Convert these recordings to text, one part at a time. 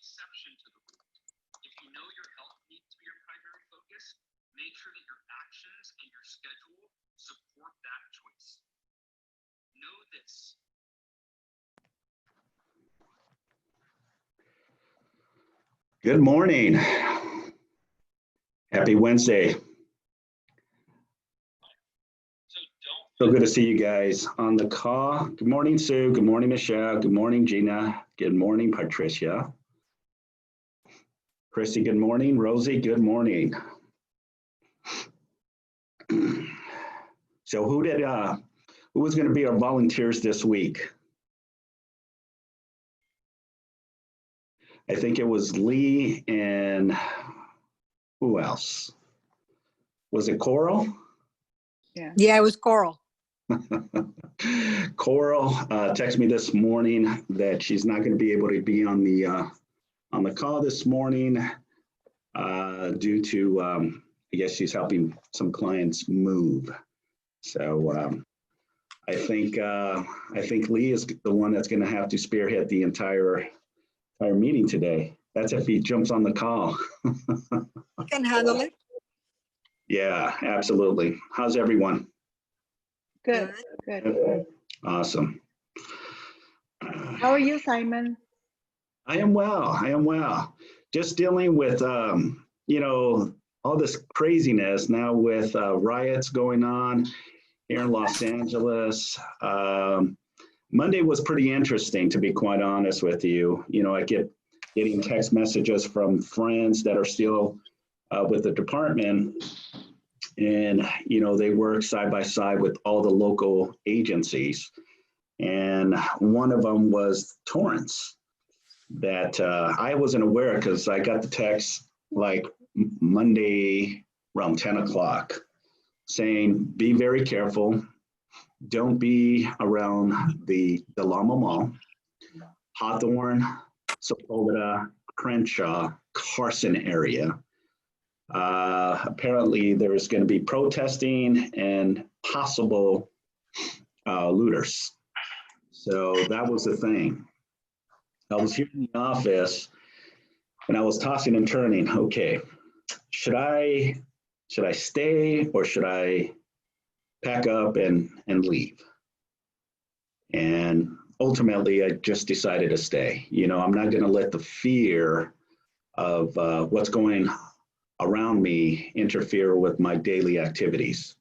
exception to the rule. If you know your health needs to be your primary focus, make sure that your actions and your schedule support that choice. Know this. Good morning. Happy Wednesday. So good to see you guys on the call. Good morning, Sue. Good morning, Michelle. Good morning, Gina. Good morning, Patricia. Christy, good morning. Rosie, good morning. So who was going to be our volunteers this week? I think it was Lee and who else? Was it Coral? Yeah, it was Coral. Coral texted me this morning that she's not going to be able to be on the call this morning due to I guess she's helping some clients move. So I think Lee is the one that's going to have to spearhead the entire meeting today. That's if he jumps on the call. You can handle it. Yeah, absolutely. How's everyone? Good, good. Awesome. How are you, Simon? I am well. Just dealing with, all this craziness now with riots going on here in Los Angeles. Monday was pretty interesting, to be quite honest with you. You know, I get getting text messages from friends that are still with the department. And, they work side by side with all the local agencies. And one of them was Torrance, that I wasn't aware because I got the text like Monday around 10 o'clock saying, be very careful. Don't be around the Lama Mall, Hawthorne, Sepulveda, Crenshaw, Carson area. Apparently there is going to be protesting and possible looters. So that was the thing. I was here in the office and I was tossing and turning. Okay, should I stay or should I pack up and leave? And ultimately, I just decided to stay. I'm not going to let the fear of what's going around me interfere with my daily activities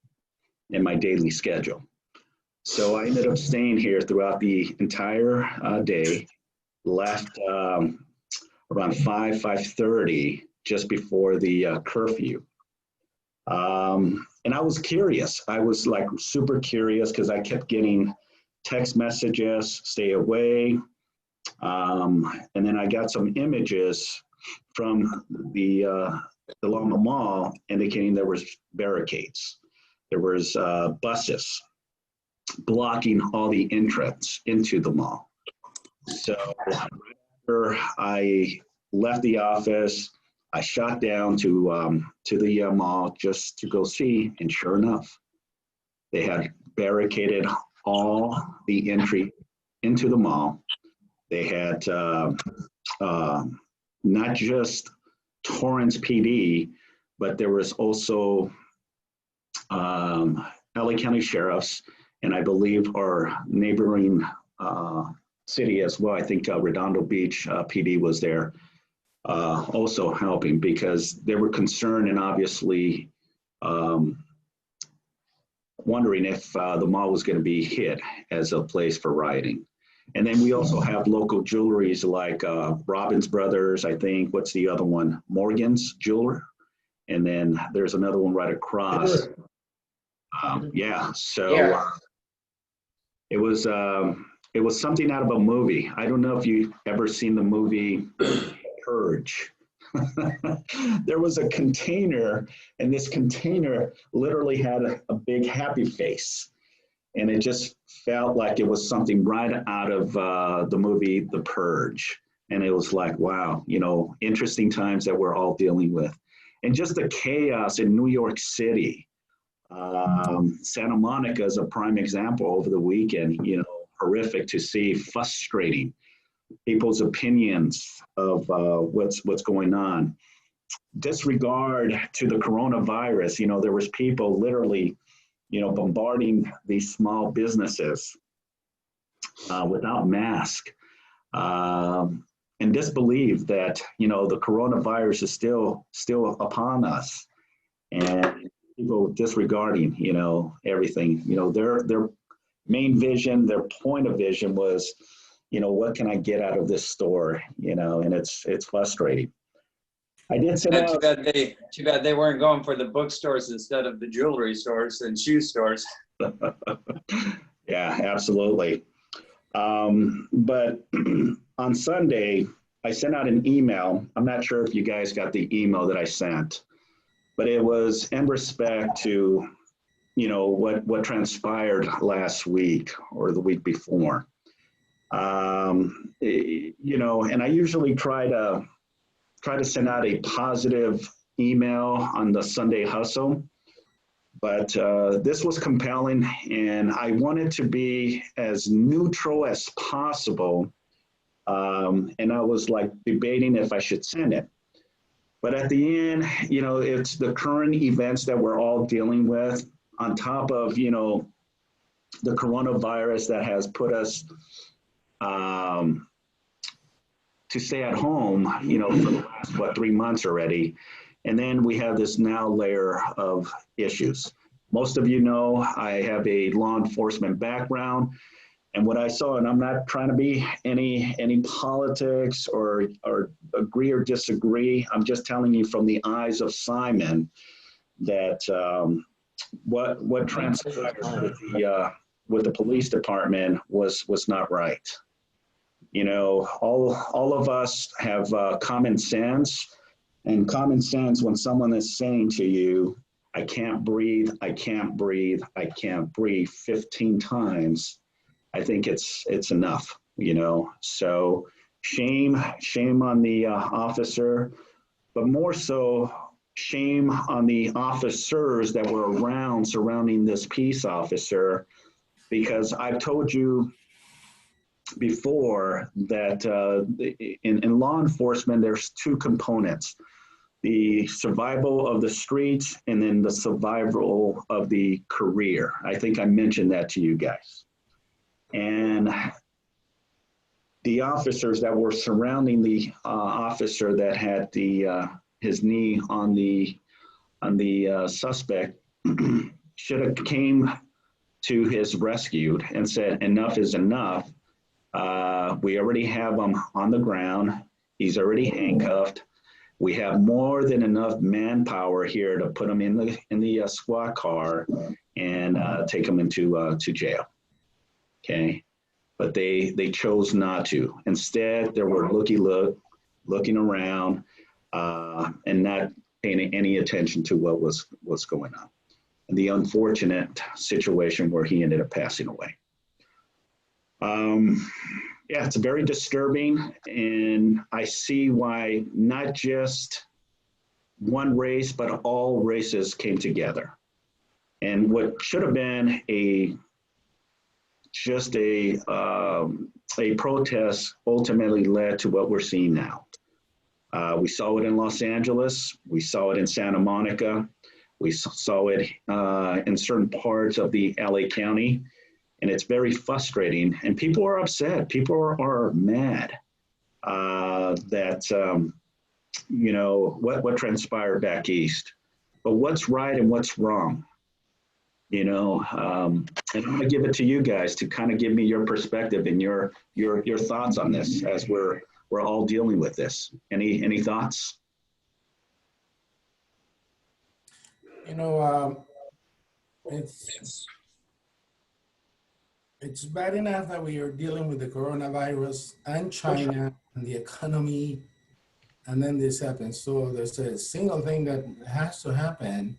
and my daily schedule. So I ended up staying here throughout the entire day, left around 5:30, just before the curfew. And I was curious. I was like super curious because I kept getting text messages, stay away. And then I got some images from the Loma Mall indicating there was barricades. There was buses blocking all the entrance into the mall. So after I left the office, I shot down to the mall just to go see, and sure enough, they had barricaded all the entry into the mall. They had not just Torrance PD, but there was also LA County Sheriffs, and I believe our neighboring city as well. I think Redondo Beach PD was there also helping because they were concerned and obviously wondering if the mall was going to be hit as a place for rioting. And then we also have local jewelries like Robbins Brothers, I think. What's the other one? Morgan's Jeweler. And then there's another one right across. Yeah, so it was something out of a movie. I don't know if you've ever seen the movie Purge. There was a container, and this container literally had a big happy face. And it just felt like it was something right out of the movie The Purge. And it was like, wow, interesting times that we're all dealing with. And just the chaos in New York City. Santa Monica is a prime example over the weekend, horrific to see, frustrating. people's opinions of what's going on. Disregard to the coronavirus, there was people literally, bombarding these small businesses without mask, and disbelieve that, the coronavirus is still upon us, and people disregarding, everything. Their main vision, their point of vision was, what can I get out of this store? And it's frustrating. I did send out. Too bad they weren't going for the bookstores instead of the jewelry stores and shoe stores. Yeah, absolutely. But on Sunday, I sent out an email. I'm not sure if you guys got the email that I sent, but it was in respect to, what transpired last week or the week before. And I usually try to send out a positive email on the Sunday hustle, but this was compelling, and I wanted to be as neutral as possible. And I was like debating if I should send it. But at the end, it's the current events that we're all dealing with, on top of, the coronavirus that has put us to stay at home, for the last, 3 months already. And then we have this now layer of issues. Most of you know I have a law enforcement background. And what I saw, and I'm not trying to be any politics or agree or disagree, I'm just telling you from the eyes of Simon that what transpired with the police department was not right. All of us have common sense, and common sense, when someone is saying to you, I can't breathe, I can't breathe, I can't breathe 15 times, I think it's enough, So shame on the officer, but more so shame on the officers that were around surrounding this peace officer, because I've told you before that in law enforcement, there's two components: the survival of the streets and then the survival of the career. I think I mentioned that to you guys. And the officers that were surrounding the officer that had his knee on the suspect should have came to his rescue and said, enough is enough. We already have him on the ground. He's already handcuffed. We have more than enough manpower here to put him in the squad car and take him into jail. Okay, but they chose not to. Instead, they were looking around and not paying any attention to what was going on, and the unfortunate situation where he ended up passing away. Yeah, it's very disturbing, and I see why not just one race, but all races came together. And what should have been just a protest ultimately led to what we're seeing now. We saw it in Los Angeles. We saw it in Santa Monica. We saw it in certain parts of the LA County. And it's very frustrating, and people are upset. People are mad that, what transpired back east. But what's right and what's wrong? And I'm going to give it to you guys to kind of give me your perspective and your thoughts on this as we're all dealing with this. Any thoughts? It's bad enough that we are dealing with the coronavirus and China and the economy, and then this happens. So there's a single thing that has to happen,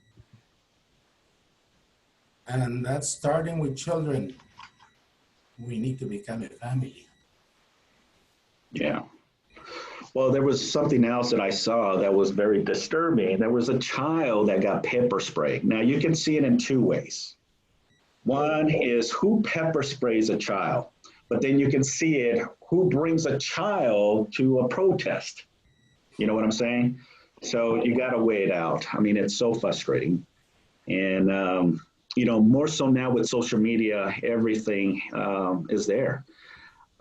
and that's starting with children. We need to become a family. Yeah. Well, there was something else that I saw that was very disturbing. There was a child that got pepper sprayed. Now, you can see it in two ways. One is who pepper sprays a child. but then you can see it, who brings a child to a protest? You know what I'm saying? So you got to weigh it out. I mean, it's so frustrating. And, more so now with social media, everything is there.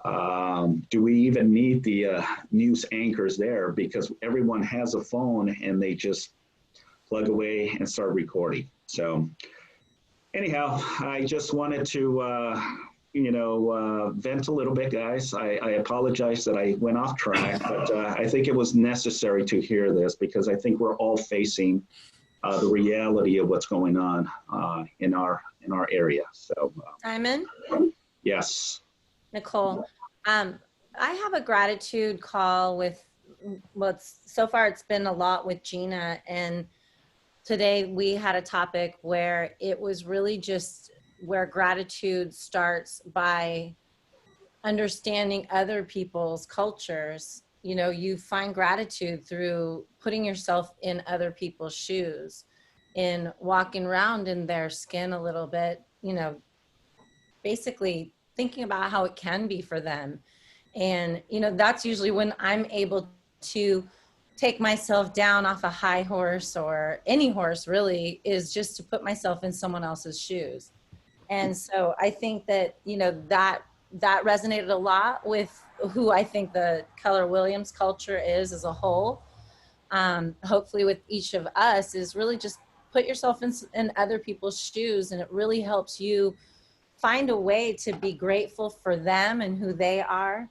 Do we even need the news anchors there? Because everyone has a phone and they just plug away and start recording. So anyhow, I just wanted to, vent a little bit, guys. I apologize that I went off track, but I think it was necessary to hear this because I think we're all facing the reality of what's going on in our area. So, Simon, yes. Nicole, I have a gratitude call with so far it's been a lot with Gina, and today we had a topic where it was really just where gratitude starts by understanding other people's cultures. You find gratitude through putting yourself in other people's shoes, in walking around in their skin a little bit, basically thinking about how it can be for them. And, that's usually when I'm able to take myself down off a high horse, or any horse really, is just to put myself in someone else's shoes. And so I think that, that resonated a lot with who I think the Keller Williams culture is as a whole. Hopefully with each of us is really just put yourself in other people's shoes, and it really helps you find a way to be grateful for them and who they are,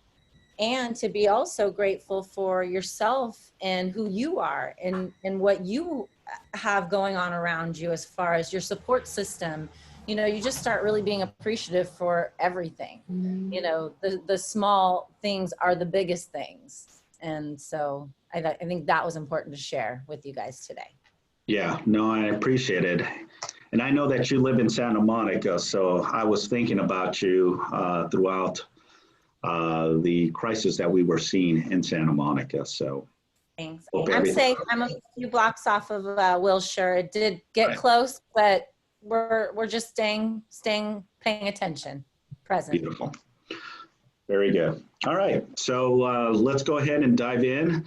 and to be also grateful for yourself and who you are, and what you have going on around you as far as your support system. You just start really being appreciative for everything. The small things are the biggest things. And so I think that was important to share with you guys today. Yeah, no, I appreciate it. And I know that you live in Santa Monica, so I was thinking about you throughout the crisis that we were seeing in Santa Monica. So thanks. I'm safe. I'm a few blocks off of Wilshire. It did get close, but we're just staying, paying attention, present. Beautiful. Very good. All right. So let's go ahead and dive in.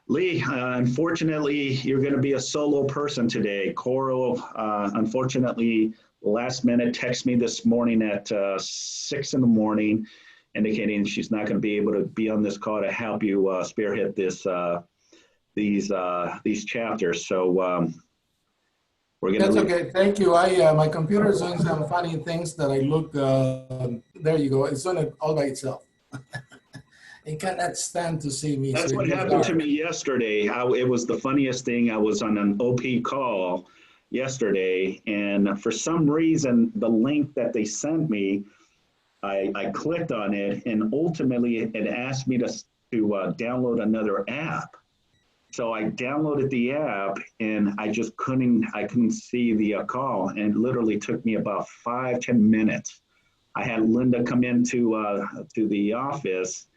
Lee, unfortunately, you're going to be a solo person today. Coral, unfortunately, last minute text me this morning at 6 in the morning, indicating she's not going to be able to be on this call to help you spearhead these chapters. So we're going to. That's okay. Thank you. My computer is doing some funny things that I look. There you go. It's doing it all by itself. It cannot stand to see me. That's so what happened to me yesterday. It was the funniest thing. I was on an OP call yesterday, and for some reason, the link that they sent me, I clicked on it, and ultimately it asked me to download another app. So I downloaded the app, and I just couldn't see the call, and it literally took me about 5-10 minutes. I had Linda come into to the office,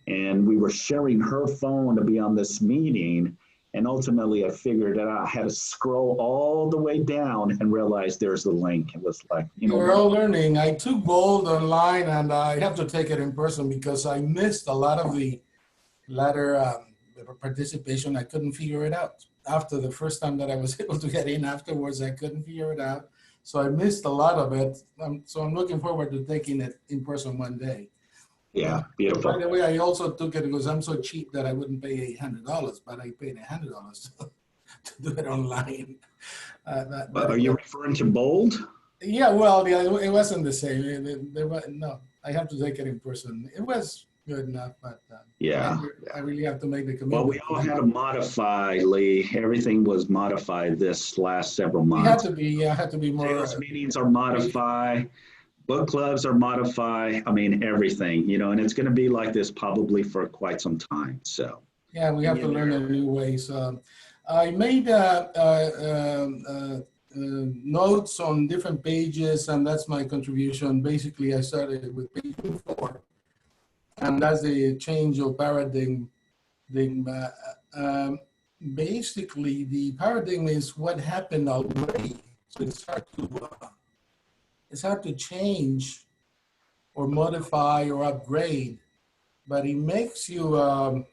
and we were sharing her phone to be on this meeting. And ultimately I figured it out. I had to scroll all the way down and realize there's the link. It was like, We're all learning. I took Bold online, and I have to take it in person because I missed a lot of the latter participation. I couldn't figure it out. After the first time that I was able to get in, afterwards, I couldn't figure it out. So I missed a lot of it. So I'm looking forward to taking it in person one day. Yeah, beautiful. By the way, I also took it because I'm so cheap that I wouldn't pay $800, but I paid $100 to do it online. But are you referring to Bold? Yeah, well, yeah, it wasn't the same. No, I have to take it in person. It was good enough, but yeah, I really have to make the commitment. Well, we all had to modify, Lee. Everything was modified this last several months. Had to be more. Sales meetings are modified. Book clubs are modified. I mean, everything, and it's going to be like this probably for quite some time. So yeah, we have to learn in new ways. I made notes on different pages, and that's my contribution. Basically, I started with page 4, and that's the change of paradigm. Basically, the paradigm is what happened already. So it's hard to change or modify or upgrade, but it makes you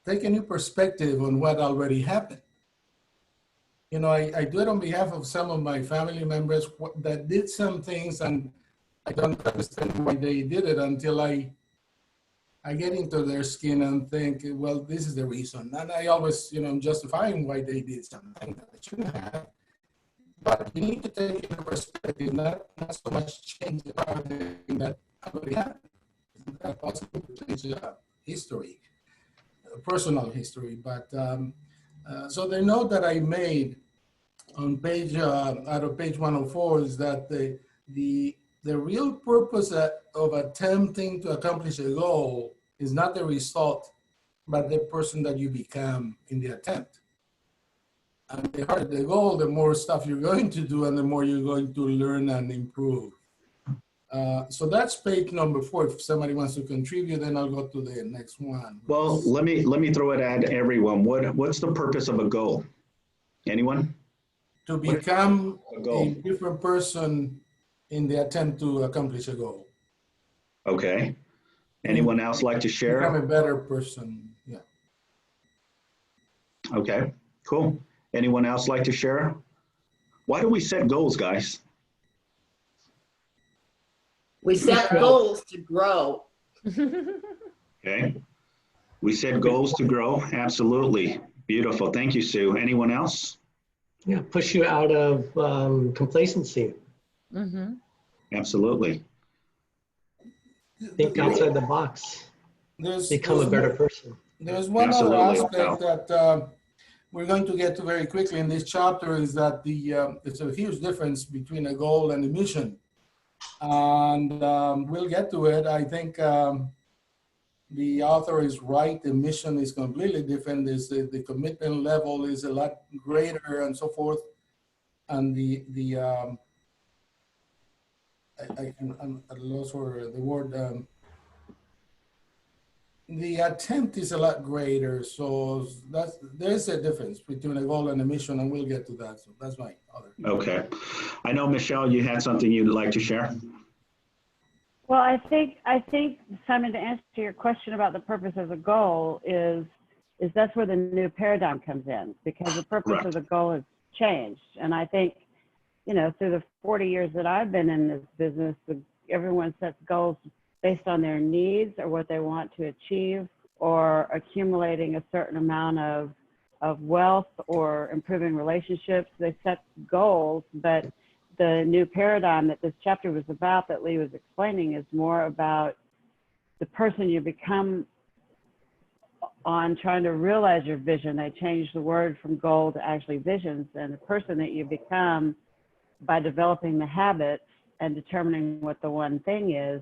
take a new perspective on what already happened. You know, I do it on behalf of some of my family members that did some things, and I don't understand why they did it until I get into their skin and think, well, this is the reason. And I always, you know, I'm justifying why they did something that they shouldn't have. But you need to take into perspective, not so much change the paradigm that already happened. That possible to change history, personal history. But so the note that I made on page, out of page 104 is that the real purpose of attempting to accomplish a goal is not the result, but the person that you become in the attempt. And the harder the goal, the more stuff you're going to do and the more you're going to learn and improve. So that's page number 4. If somebody wants to contribute, then I'll go to the next one. Well, let me throw it at everyone. What's the purpose of a goal? Anyone? To become a goal? a different person in the attempt to accomplish a goal. Okay. Anyone else like to share? Become a better person. Yeah. Okay, cool. Anyone else like to share? Why do we set goals, guys? We set goals to grow. Okay. We set goals to grow. Absolutely. Beautiful. Thank you, Sue. Anyone else? Yeah, push you out of complacency. Mm-hmm. Absolutely. Think outside the box. Become a better person. There's one Absolutely. other aspect that we're going to get to very quickly in this chapter is that there's a huge difference between a goal and a mission. And we'll get to it. I think the author is right. The mission is completely different. The commitment level is a lot greater and so forth. And I'm at a loss for the word. The attempt is a lot greater. So there's a difference between a goal and a mission, and we'll get to that. So that's my other. Okay. I know, Michelle, you had something you'd like to share. Well, I think, Simon, to answer your question about the purpose of the goal is that's where the new paradigm comes in, because the purpose Correct. of the goal has changed. And I think, you know, through the 40 years that I've been in this business, everyone sets goals based on their needs or what they want to achieve, or accumulating a certain amount of wealth or improving relationships. They set goals, but the new paradigm that this chapter was about, that Lee was explaining, is more about the person you become on trying to realize your vision. They changed the word from goal to actually visions, and the person that you become by developing the habits and determining what the one thing is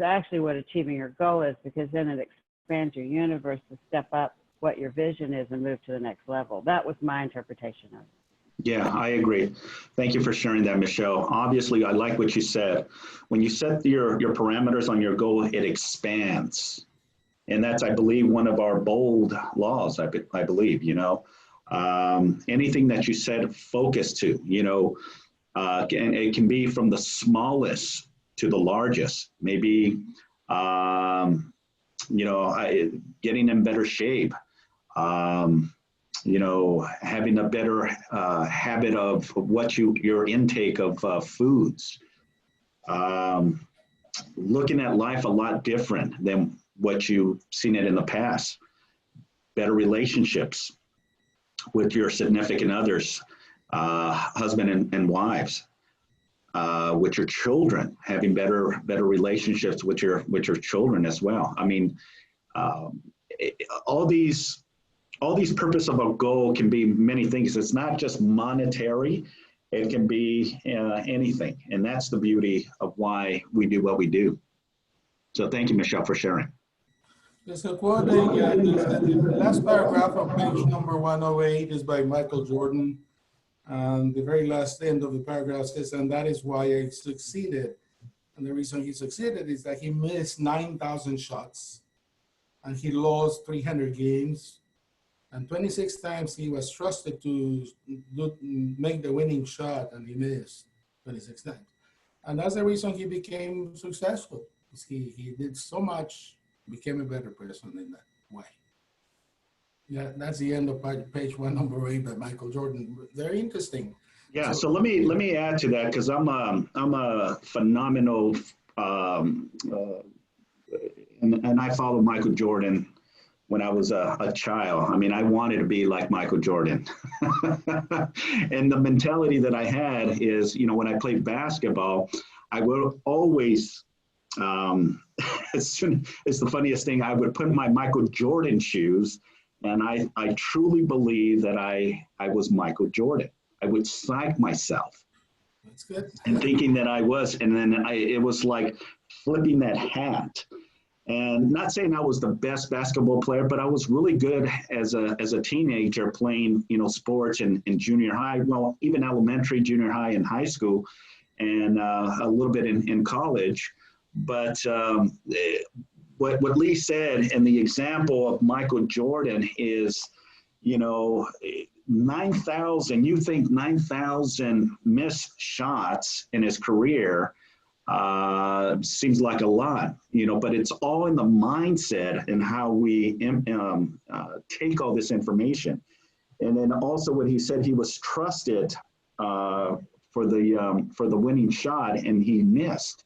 actually what achieving your goal is, because then it expands your universe to step up what your vision is and move to the next level. That was my interpretation of it. Yeah, I agree. Thank you for sharing that, Michelle. Obviously, I like what you said. When you set your parameters on your goal, it expands. And that's, I believe, one of our bold laws, I believe, you know. Anything that you set focus to, you know, and it can be from the smallest to the largest. Maybe, you know, getting in better shape. You know, having a better habit of what your intake of foods, looking at life a lot different than what you've seen it in the past, better relationships with your significant others, husband and wives, with your children, having better relationships with your children as well. I mean, all these purpose of a goal can be many things. It's not just monetary. It can be anything. And that's the beauty of why we do what we do. So thank you, Michelle, for sharing. There's a quote, the last paragraph on page number 108 is by Michael Jordan. And the very last end of the paragraph says, and that is why I succeeded. And the reason he succeeded is that he missed 9,000 shots and he lost 300 games. And 26 times he was trusted to make the winning shot, and he missed 26 times. And that's the reason he became successful. He did so much, became a better person in that way. Yeah, that's the end of page 1, number 8 by Michael Jordan. Very interesting. Yeah, so let me add to that because I'm a phenomenal and I followed Michael Jordan when I was a child. I mean, I wanted to be like Michael Jordan. And the mentality that I had is, you know, when I played basketball, I would always, it's the funniest thing, I would put my Michael Jordan shoes, and I truly believe that I was Michael Jordan. I would psych myself. That's good. And thinking that I was, and then it was like flipping that hat. And not saying I was the best basketball player, but I was really good as a teenager playing, you know, sports in junior high, well, even elementary, junior high, and high school, and a little bit in college. But what Lee said, and the example of Michael Jordan is, you know, 9,000, you think 9,000 missed shots in his career seems like a lot, you know, but it's all in the mindset and how we take all this information. And then also what he said, he was trusted for the winning shot, and he missed.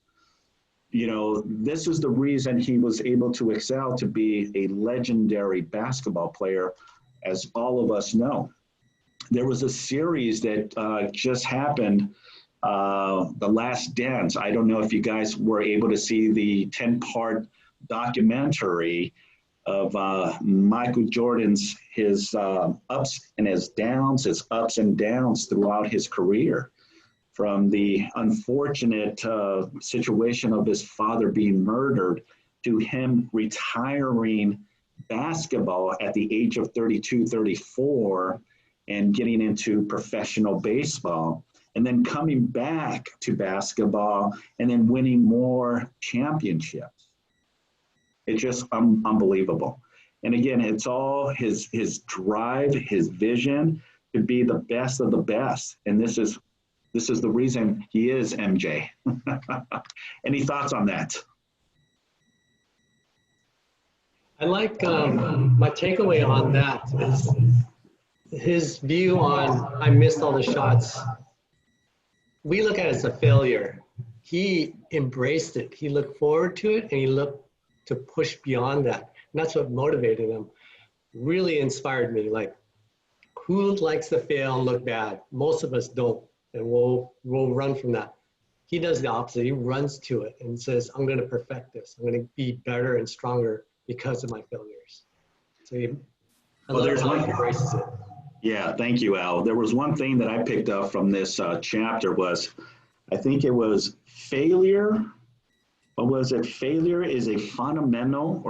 You know, this is the reason he was able to excel to be a legendary basketball player, as all of us know. There was a series that just happened, The Last Dance. I don't know if you guys were able to see the 10-part documentary of Michael Jordan's, his ups and his downs, his ups and downs throughout his career, from the unfortunate situation of his father being murdered to him retiring basketball at the age of 32, 34, and getting into professional baseball, and then coming back to basketball and then winning more championships. It's just unbelievable. And again, it's all his drive, his vision to be the best of the best. And this is the reason he is MJ. Any thoughts on that? I like my takeaway on that is his view on I missed all the shots. We look at it as a failure. He embraced it. He looked forward to it, and he looked to push beyond that. And that's what motivated him. Really inspired me. Like, who likes to fail and look bad? Most of us don't, and we'll run from that. He does the opposite. He runs to it and says, I'm going to perfect this. I'm going to be better and stronger because of my failures. So he embraces it. Yeah, thank you, Al. There was one thing that I picked up from this chapter was, I think it was failure. What was it? Failure is a fundamental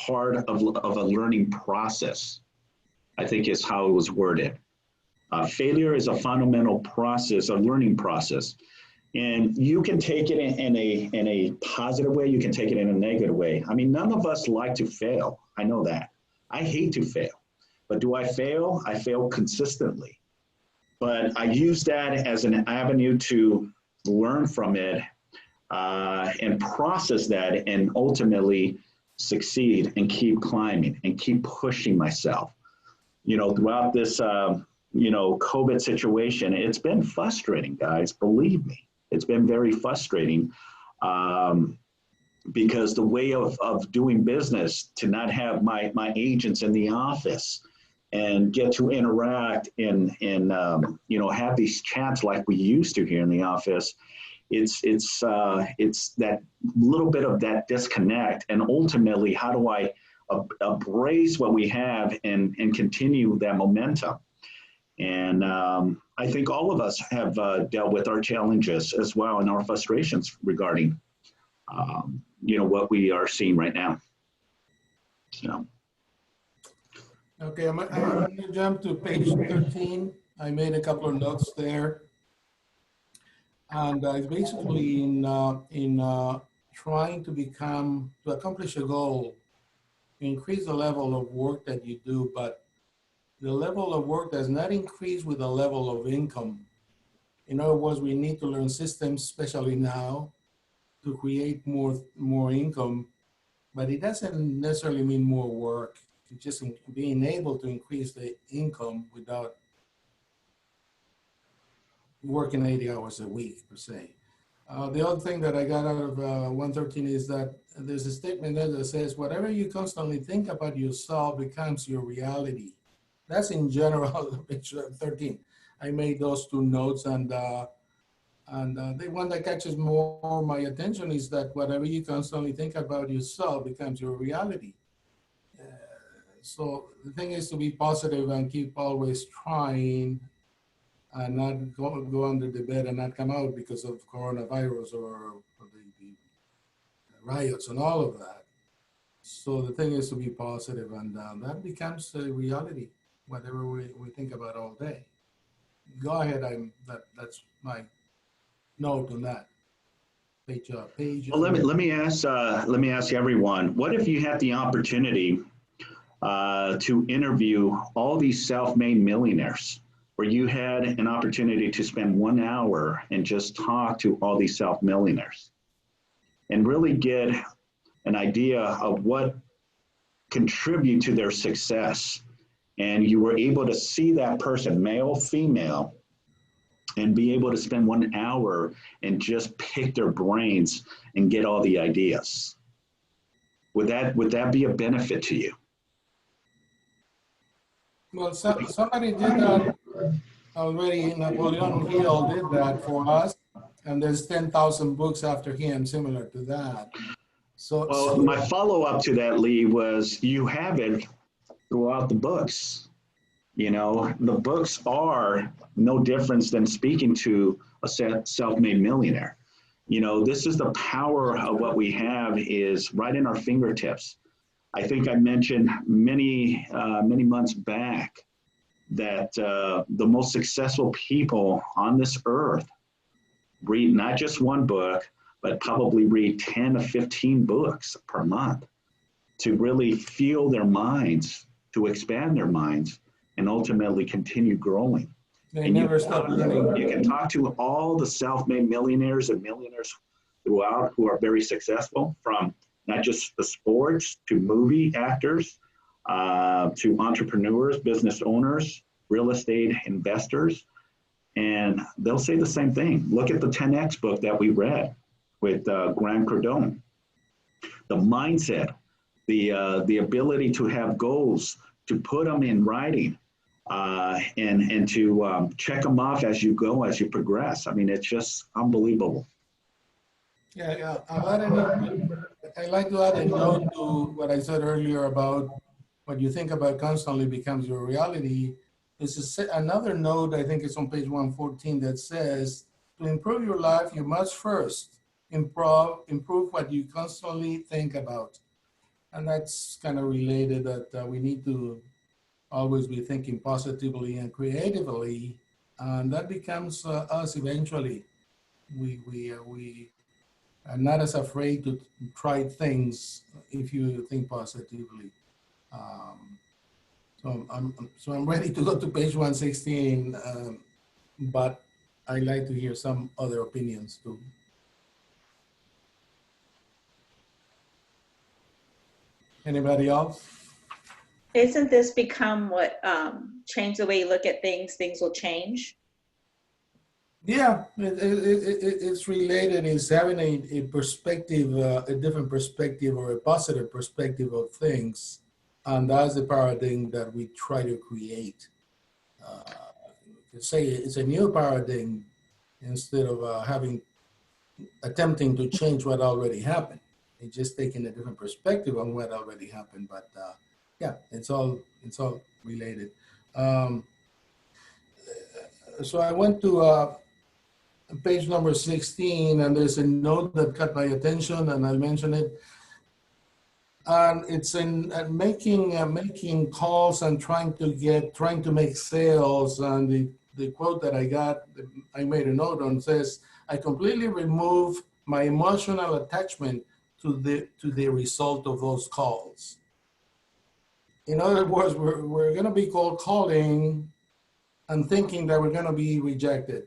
part of a learning process, I think is how it was worded. Failure is a fundamental process, a learning process. And you can take it in a positive way, you can take it in a negative way. I mean, none of us like to fail. I know that. I hate to fail. But do I fail? I fail consistently. But I use that as an avenue to learn from it and process that and ultimately succeed and keep climbing and keep pushing myself. You know, throughout this, COVID situation, it's been frustrating, guys, believe me. It's been very frustrating because the way of doing business, to not have my agents in the office and get to interact and have these chats like we used to here in the office, it's that little bit of that disconnect. And ultimately, how do I embrace what we have and continue that momentum? And I think all of us have dealt with our challenges as well and our frustrations regarding, what we are seeing right now. So. Okay, I'm going to jump to page 13. I made a couple of notes there. And it's basically in trying to accomplish a goal, increase the level of work that you do, but the level of work does not increase with the level of income. In other words, we need to learn systems, especially now, to create more income, but it doesn't necessarily mean more work. It's just being able to increase the income without working 80 hours a week, per se. The other thing that I got out of 113 is that there's a statement there that says, whatever you constantly think about yourself becomes your reality. That's in general, page 13. I made those two notes, and the one that catches more my attention is that whatever you constantly think about yourself becomes your reality. So the thing is to be positive and keep always trying, and not go under the bed and not come out because of coronavirus or the riots and all of that. So the thing is to be positive, and that becomes a reality, whatever we think about all day. Go ahead, that's my note on that. Page. Well, let me ask everyone, what if you had the opportunity to interview all these self-made millionaires, where you had an opportunity to spend 1 hour and just talk to all these self-millionaires and really get an idea of what contribute to their success. And you were able to see that person, male, female, and be able to spend 1 hour and just pick their brains and get all the ideas. Would that be a benefit to you? Well, somebody did that already. Napoleon Hill did that for us, and there's 10,000 books after him similar to that. Well, my follow-up to that, Lee, was you have it throughout the books. You know, the books are no difference than speaking to a self-made millionaire. You know, this is the power of what we have is right in our fingertips. I think I mentioned many months back that the most successful people on this earth read not just one book, but probably read 10 to 15 books per month to really fuel their minds, to expand their minds, and ultimately continue growing. They never stop learning. You can talk to all the self-made millionaires and millionaires throughout who are very successful, from not just the sports to movie actors, to entrepreneurs, business owners, real estate investors, and they'll say the same thing. Look at the 10X book that we read with Grant Cardone. The mindset, the ability to have goals, to put them in writing, and to check them off as you go, as you progress. I mean, it's just unbelievable. Yeah, I like to add a note to what I said earlier about what you think about constantly becomes your reality. This is another note, I think it's on page 114, that says, to improve your life, you must first improve what you constantly think about. And that's kind of related, that we need to always be thinking positively and creatively, and that becomes us eventually. We are not as afraid to try things if you think positively. So I'm ready to go to page 116, but I'd like to hear some other opinions too. Anybody else? Isn't this become what change the way you look at things? Things will change. Yeah, it's related. It's having a perspective, a different perspective or a positive perspective of things. And that's the paradigm that we try to create. Say it's a new paradigm instead of attempting to change what already happened. It's just taking a different perspective on what already happened. But yeah, it's all related. So I went to page number 16, and there's a note that caught my attention, and I'll mention it. And it's in making calls and trying to make sales. And the quote that I made a note on says, "I completely remove my emotional attachment to the result of those calls." In other words, we're going to be cold calling and thinking that we're going to be rejected.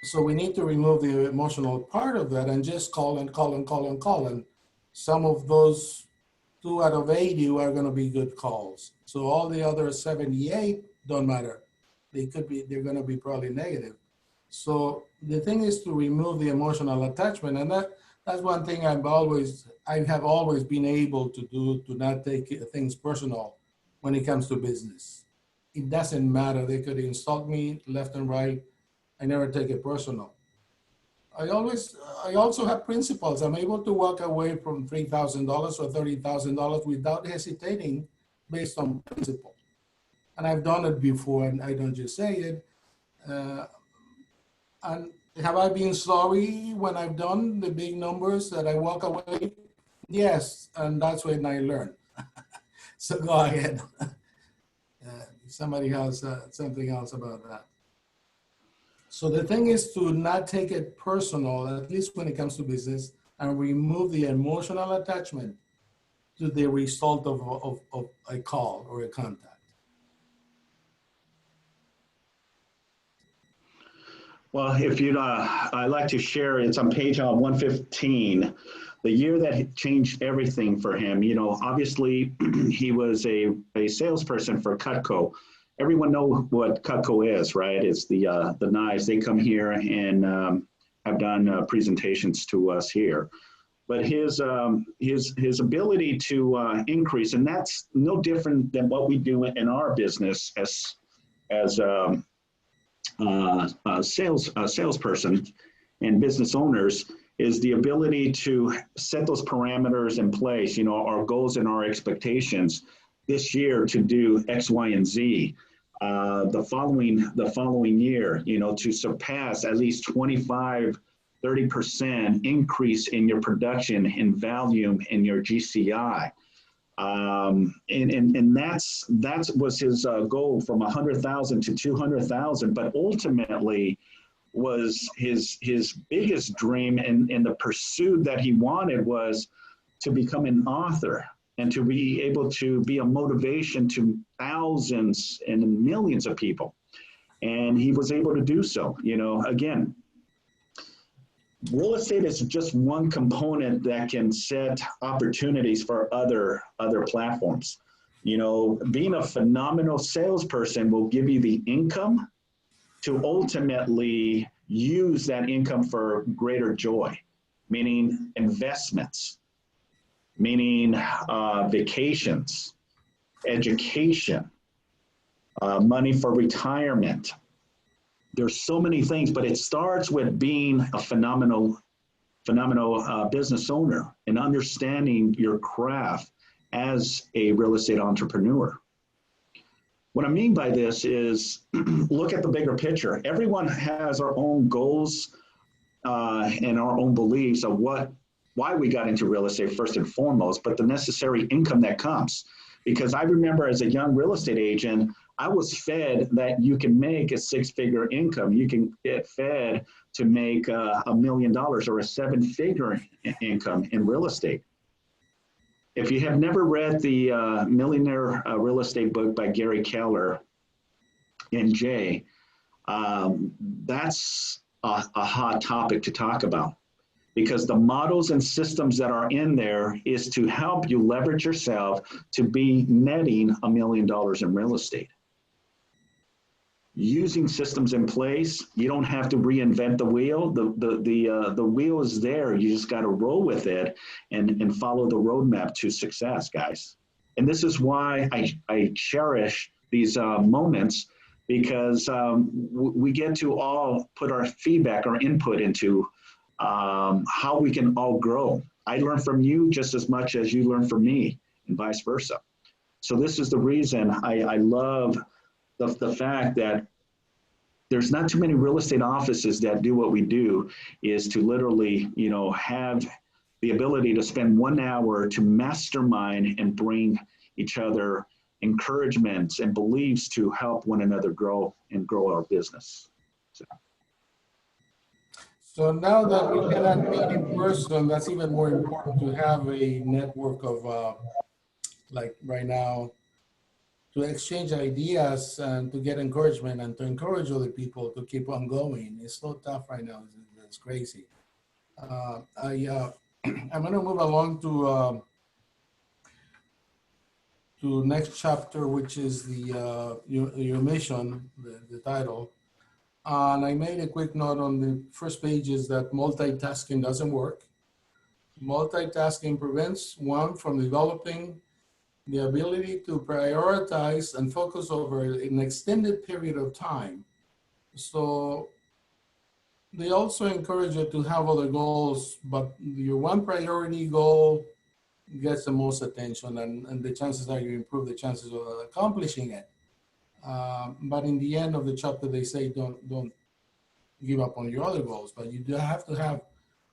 So we need to remove the emotional part of that and just call and call and call and call. And some of those 2 out of 80 are going to be good calls. So all the other 78 don't matter. They're going to be probably negative. So the thing is to remove the emotional attachment. And that's one thing I have always been able to do, to not take things personal when it comes to business. It doesn't matter. They could insult me left and right. I never take it personal. I also have principles. I'm able to walk away from $3,000 or $30,000 without hesitating based on principle. And I've done it before, and I don't just say it. And have I been sorry when I've done the big numbers that I walk away? Yes, and that's when I learn. So go ahead. Somebody has something else about that. So the thing is to not take it personal, at least when it comes to business, and remove the emotional attachment to the result of a call or a contact. Well, if you'd, I'd like to share, it's on page 115, the year that changed everything for him. You know, obviously he was a salesperson for Cutco. Everyone know what Cutco is, right? It's the knives. They come here and have done presentations to us here. But his ability to increase, and that's no different than what we do in our business as salesperson and business owners, is the ability to set those parameters in place. You know, our goals and our expectations this year to do X, Y, and Z. The following year, you know, to surpass at least 25-30% increase in your production, in volume, in your GCI. And that was his goal, from 100,000 to 200,000, but ultimately was his biggest dream, and the pursuit that he wanted was to become an author and to be able to be a motivation to thousands and millions of people. And he was able to do so. You know, again, real estate is just one component that can set opportunities for other platforms. You know, being a phenomenal salesperson will give you the income to ultimately use that income for greater joy, meaning investments, meaning vacations, education, money for retirement. There's so many things, but it starts with being a phenomenal business owner and understanding your craft as a real estate entrepreneur. What I mean by this is look at the bigger picture. Everyone has our own goals and our own beliefs of why we got into real estate first and foremost, but the necessary income that comes. Because I remember as a young real estate agent, I was fed that you can make a 6-figure income. You can get fed to make $1 million or a 7-figure income in real estate. If you have never read the Millionaire Real Estate book by Gary Keller and Jay, that's a hot topic to talk about, because the models and systems that are in there is to help you leverage yourself to be netting $1 million in real estate. Using systems in place, you don't have to reinvent the wheel. The wheel is there. You just got to roll with it and follow the roadmap to success, guys. And this is why I cherish these moments, because we get to all put our feedback, our input into how we can all grow. I learn from you just as much as you learn from me, and vice versa. So this is the reason I love the fact that there's not too many real estate offices that do what we do, is to literally, you know, have the ability to spend 1 hour to mastermind and bring each other encouragements and beliefs to help one another grow and grow our business. So now that we cannot meet in person, that's even more important to have a network of, like right now, to exchange ideas and to get encouragement and to encourage other people to keep on going. It's so tough right now. It's crazy. I'm going to move along to next chapter, which is the your mission, the title. And I made a quick note on the first page is that multitasking doesn't work. Multitasking prevents one from developing the ability to prioritize and focus over an extended period of time. So they also encourage you to have other goals, but your one priority goal gets the most attention, and the chances are you improve the chances of accomplishing it. But in the end of the chapter, they say don't give up on your other goals, but you do have to have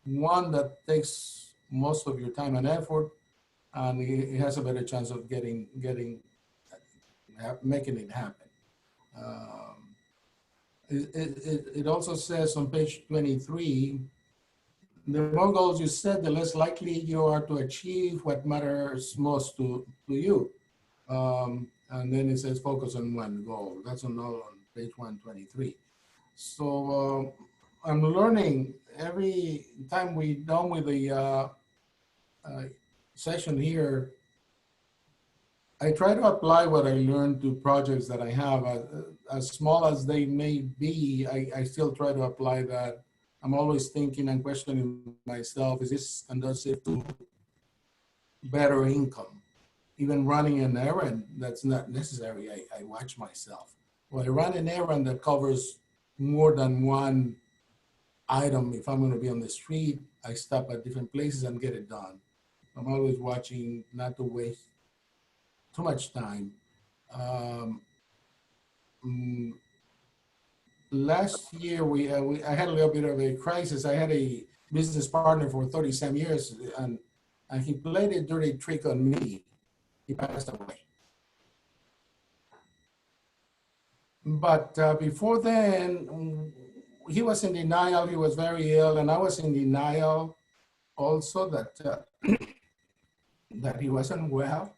one that takes most of your time and effort, and it has a better chance of making it happen. It also says on page 23, the more goals you set, the less likely you are to achieve what matters most to you. And then it says focus on one goal. That's on page 123. So I'm learning every time we're done with the session here. I try to apply what I learned to projects that I have. As small as they may be, I still try to apply that. I'm always thinking and questioning myself, is this conducive to better income? Even running an errand that's not necessary, I watch myself. Well, I run an errand that covers more than one item. If I'm going to be on the street, I stop at different places and get it done. I'm always watching not to waste too much time. Last year, I had a little bit of a crisis. I had a business partner for 30-some years, and he played a dirty trick on me. He passed away. But before then, he was in denial. He was very ill, and I was in denial also that that he wasn't well.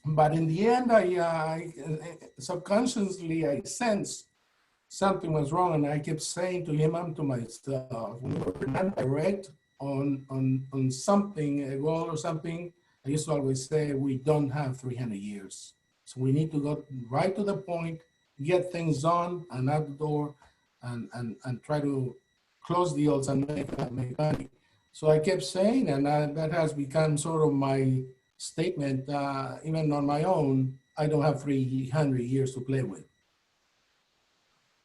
But in the end, I subconsciously, I sensed something was wrong, and I kept saying to him and to myself, when we're not direct on something, a goal or something, I used to always say, we don't have 300 years. So we need to go right to the point, get things done and out the door, and try to close deals and make money. So I kept saying, and that has become sort of my statement, even on my own, I don't have 300 years to play with.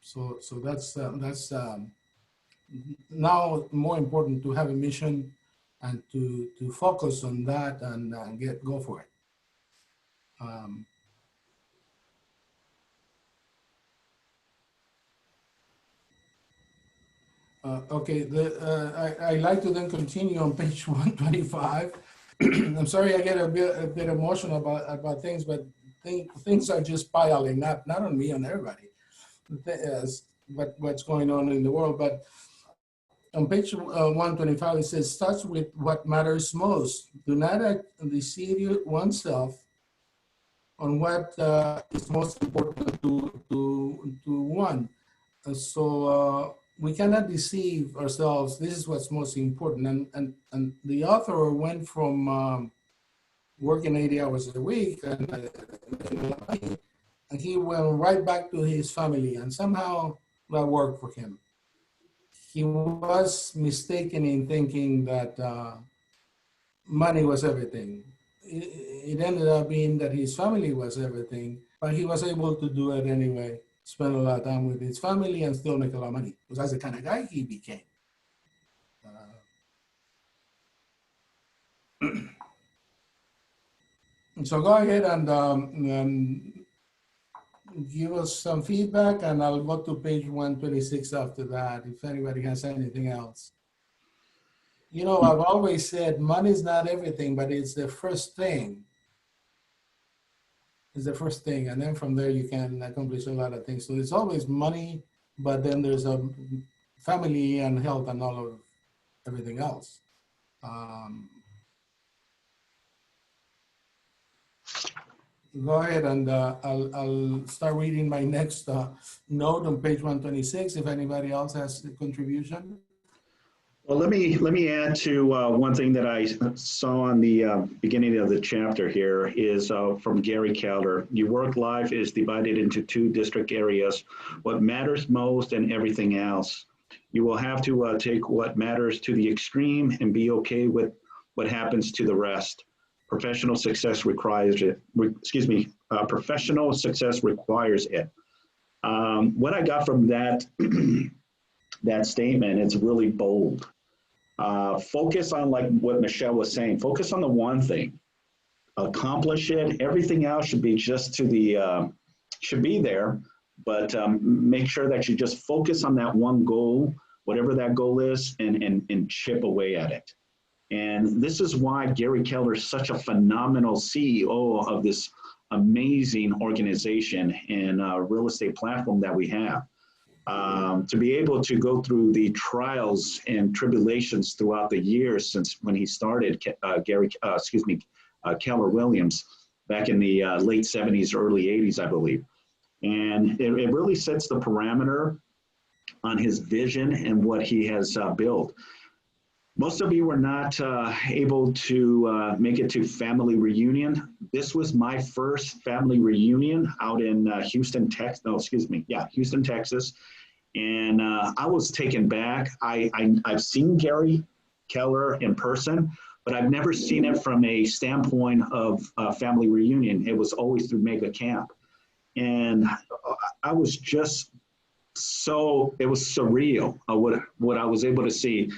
So that's now more important to have a mission and to focus on that and go for it. Okay, I like to then continue on page 125. I'm sorry I get a bit emotional about things, but things are just piling up, not on me, on everybody, what's going on in the world. But on page 125, it says, starts with what matters most. Do not deceive oneself on what is most important to one. We cannot deceive ourselves. This is what's most important. And the author went from working 80 hours a week and he went right back to his family, and somehow that worked for him. He was mistaken in thinking that money was everything. It ended up being that his family was everything, but he was able to do it anyway. Spend a lot of time with his family and still make a lot of money, because that's the kind of guy he became. So go ahead and give us some feedback, and I'll go to page 126 after that, if anybody has anything else. You know, I've always said money is not everything, but it's the first thing. Is the first thing, and then from there you can accomplish a lot of things. So it's always money, but then there's a family and health and all of everything else. go ahead and I'll start reading my next note on page 126 if anybody else has a contribution. Well, let me add to one thing that I saw on the beginning of the chapter here is from Gary Keller. Your work life is divided into two distinct areas, what matters most and everything else. You will have to take what matters to the extreme and be okay with what happens to the rest. Professional success requires it. Professional success requires it. What I got from that that statement, it's really bold. Focus on, like what Michelle was saying, focus on the one thing, accomplish it. Everything else should be just to the, should be there, but make sure that you just focus on that one goal, whatever that goal is, and chip away at it. And this is why Gary Keller is such a phenomenal CEO of this amazing organization and real estate platform that we have. To be able to go through the trials and tribulations throughout the years since when he started Keller Williams back in the late 70s, early 80s, I believe. And it really sets the parameter on his vision and what he has built. Most of you were not able to make it to family reunion. This was my first family reunion out in Houston, Texas. Houston, Texas. And I was taken back. I've seen Gary Keller in person, but I've never seen it from a standpoint of family reunion. It was always through Mega Camp. And I was just it was surreal what I was able to see.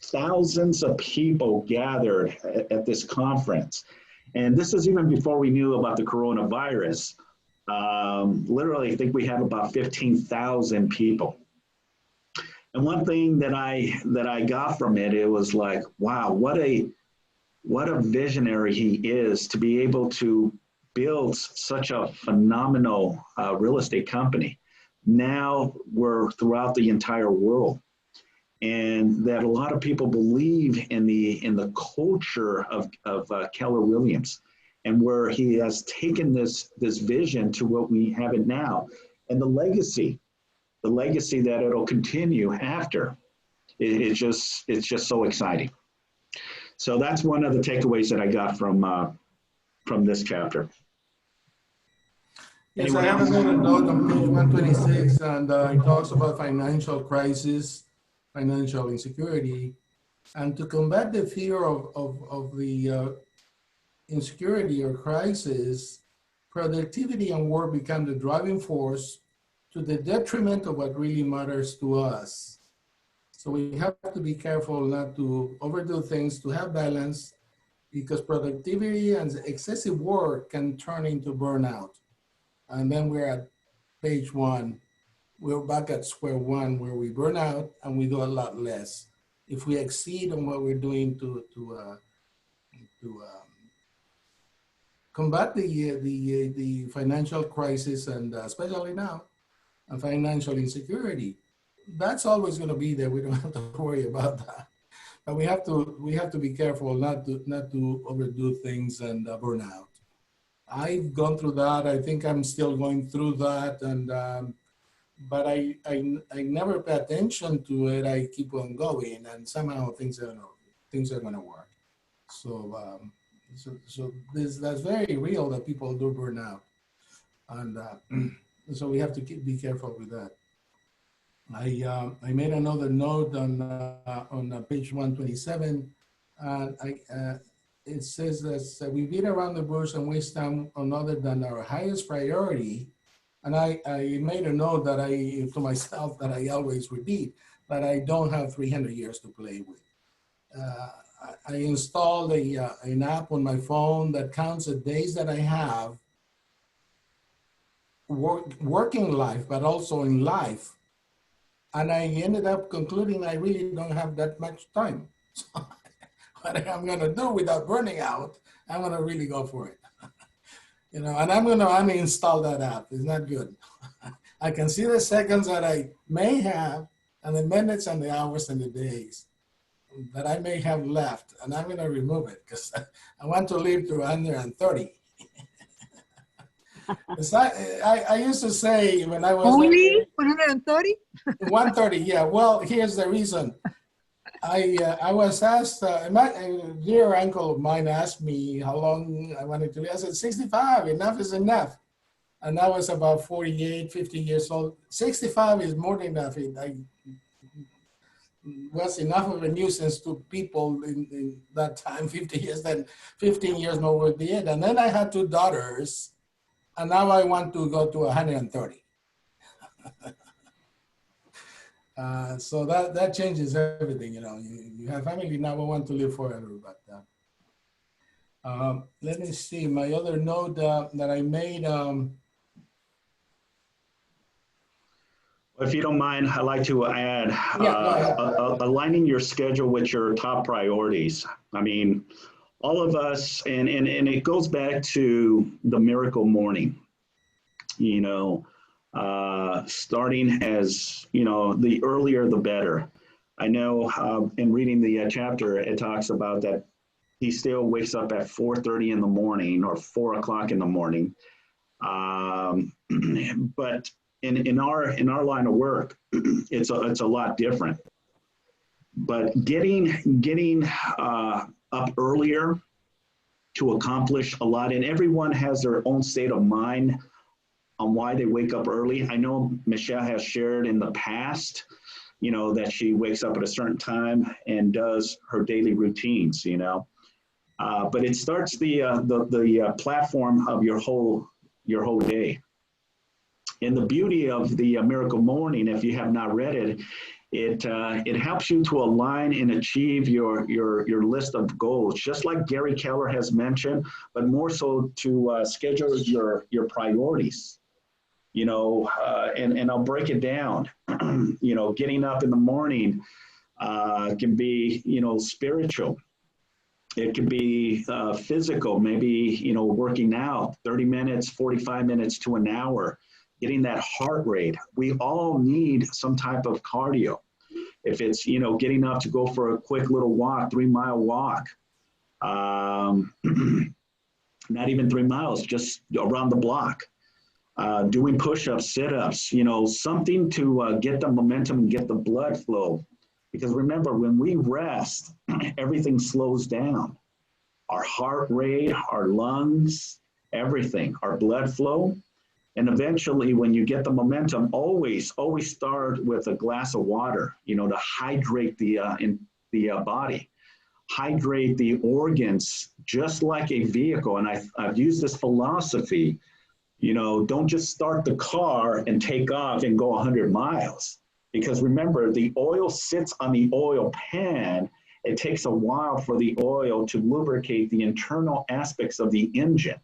Thousands of people gathered at this conference. And this is even before we knew about the coronavirus. Literally, I think we have about 15,000 people. And one thing that I got from it, it was like, wow, what a visionary he is to be able to build such a phenomenal real estate company. Now we're throughout the entire world. And that a lot of people believe in the culture of Keller Williams, and where he has taken this vision to what we have it now, and the legacy that it'll continue after. It's just so exciting. So that's one of the takeaways that I got from this chapter. Yes, I have another note on page 126, and it talks about financial crisis, financial insecurity, and to combat the fear of the insecurity or crisis, productivity and work become the driving force to the detriment of what really matters to us. So we have to be careful not to overdo things, to have balance, because productivity and excessive work can turn into burnout. And then we're at page 1. We're back at square one where we burn out and we do a lot less. If we exceed on what we're doing to combat the financial crisis, and especially now, and financial insecurity, that's always going to be there. We don't have to worry about that. But we have to be careful not to overdo things and burn out. I've gone through that. I think I'm still going through that, and but I never pay attention to it. I keep on going, and somehow things are going to work. So that's very real that people do burn out, and so we have to be careful with that. I made another note on page 127. It says that we beat around the bush and waste time on other than our highest priority. And I made a note that to myself that I always repeat, that I don't have 300 years to play with. I installed an app on my phone that counts the days that I have working life, but also in life. And I ended up concluding I really don't have that much time. So what I'm going to do without burning out, I'm going to really go for it. And I'm going to uninstall that app. It's not good. I can see the seconds that I may have, and the minutes and the hours and the days that I may have left, and I'm going to remove it because I want to live to 130. It's not, I used to say when I was Only 130? 130, yeah. Well, here's the reason. I was asked, a dear uncle of mine asked me how long I wanted to live. I said, 65, enough is enough. And I was about 48, 50 years old. 65 is more than enough. I was enough of a nuisance to people in that time, 50 years, then 15 years more would be it. And then I had 2 daughters, and now I want to go to 130. So that changes everything, you know. You have family now, I want to live forever, but let me see, my other note that I made, If you don't mind, I'd like to add, Yeah, go ahead. Aligning your schedule with your top priorities. I mean, all of us, and it goes back to the miracle morning, you know, starting as, you know, the earlier the better. I know in reading the chapter, it talks about that he still wakes up at 4:30 in the morning or 4 o'clock in the morning. But in our line of work, it's a lot different. But getting up earlier to accomplish a lot, and everyone has their own state of mind on why they wake up early. I know Michelle has shared in the past, you know, that she wakes up at a certain time and does her daily routines, you know. But it starts the platform of your whole day. And the beauty of the Miracle Morning, if you have not read it, it helps you to align and achieve your list of goals, just like Gary Keller has mentioned, but more so to schedule your priorities. You know, and I'll break it down. You know, getting up in the morning can be, you know, spiritual. It can be physical, maybe, you know, working out 30 minutes, 45 minutes to an hour, getting that heart rate. We all need some type of cardio. If it's, you know, getting up to go for a quick little walk, 3-mile walk, not even 3 miles, just around the block. Doing push-ups, sit-ups, you know, something to get the momentum and get the blood flow. Because remember, when we rest, everything slows down. Our heart rate, our lungs, everything, our blood flow. And eventually, when you get the momentum, always start with a glass of water, you know, to hydrate the body, hydrate the organs, just like a vehicle. And I've used this philosophy. You know, don't just start the car and take off and go 100 miles. Because remember, the oil sits on the oil pan. It takes a while for the oil to lubricate the internal aspects of the engine.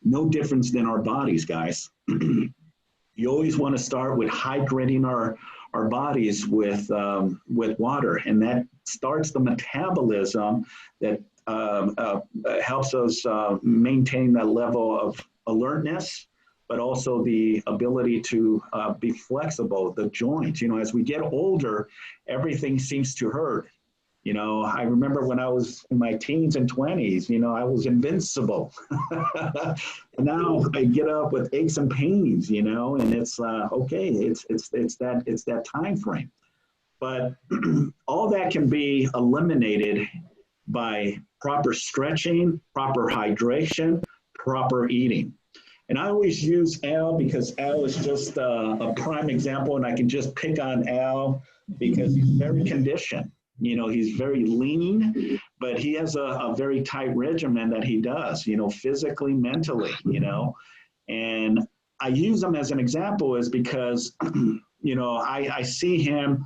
No difference than our bodies, guys. You always want to start with hydrating our bodies with water. And that starts the metabolism that helps us maintain that level of alertness, but also the ability to be flexible, the joints. You know, as we get older, everything seems to hurt. You know, I remember when I was in my teens and 20s, you know, I was invincible. And now I get up with aches and pains, you know, and it's okay, it's that time frame. But all that can be eliminated by proper stretching, proper hydration, proper eating. And I always use Al because Al is just a prime example, and I can just pick on Al because he's very conditioned. You know, he's very lean, but he has a very tight regimen that he does, you know, physically, mentally, you know. And I use him as an example is because, you know, I see him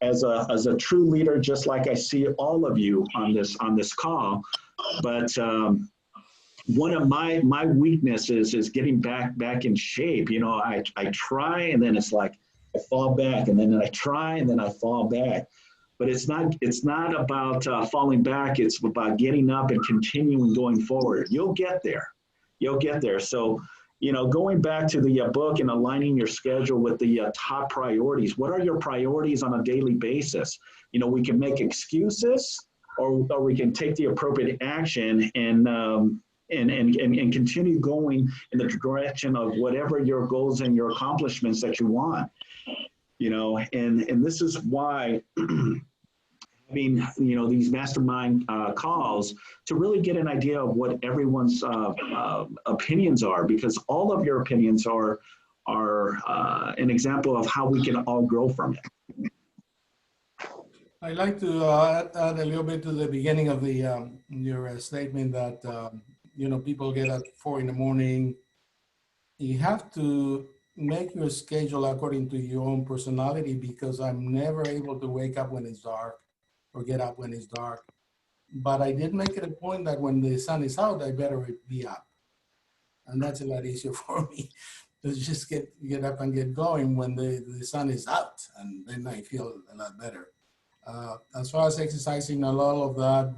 as a true leader, just like I see all of you on this call. But one of my weaknesses is getting back in shape. You know, I try and then it's like I fall back, and then I try and then I fall back. But it's not about falling back. It's about getting up and continuing going forward. You'll get there. You'll get there. So, you know, going back to the book and aligning your schedule with the top priorities. What are your priorities on a daily basis? You know, we can make excuses, or we can take the appropriate action and and continue going in the direction of whatever your goals and your accomplishments that you want. You know, and this is why having, you know, these mastermind calls to really get an idea of what everyone's opinions are, because all of your opinions are an example of how we can all grow from it. I'd like to add a little bit to the beginning of the your statement that you know, people get at 4 in the morning. You have to make your schedule according to your own personality, because I'm never able to wake up when it's dark or get up when it's dark. But I did make it a point that when the sun is out, I better be up. And that's a lot easier for me to just get up and get going when the sun is out, and then I feel a lot better. As far as exercising and all of that,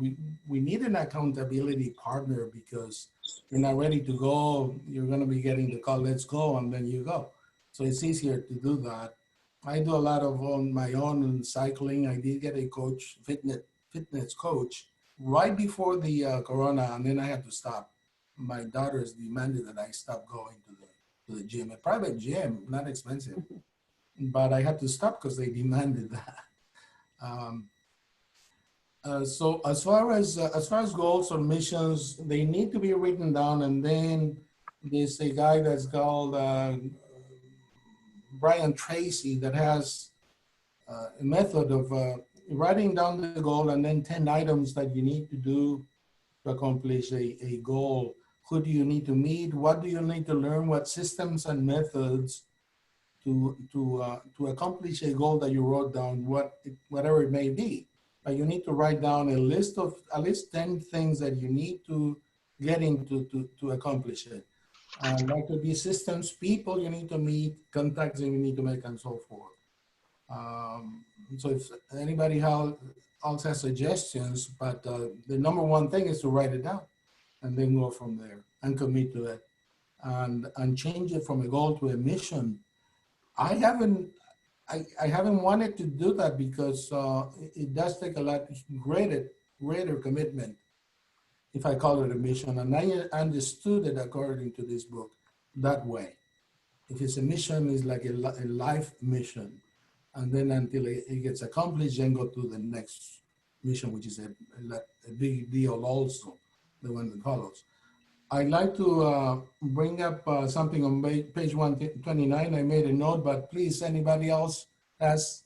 we need an accountability partner, because you're not ready to go. You're going to be getting the call, let's go, and then you go. So it's easier to do that. I do a lot of on my own cycling. I did get a coach, fitness coach, right before the corona, and then I had to stop. My daughters demanded that I stop going to the gym, a private gym, not expensive, but I had to stop because they demanded that. So as far as goals or missions, they need to be written down, and then there's a guy that's called Brian Tracy that has a method of writing down the goal and then 10 items that you need to do to accomplish a goal. Who do you need to meet? What do you need to learn? What systems and methods to accomplish a goal that you wrote down, whatever it may be. But you need to write down a list of at least 10 things that you need to get into to accomplish it. That could be systems, people you need to meet, contacts that you need to make, and so forth. So if anybody else has suggestions, but the number one thing is to write it down and then go from there and commit to it and change it from a goal to a mission. I haven't wanted to do that because it does take a lot greater commitment, if I call it a mission. And I understood it according to this book that way. If it's a mission, it's like a life mission. And then until it gets accomplished, then go to the next mission, which is a big deal also, the one that follows. I'd like to bring up something on page 129. I made a note, but please, anybody else has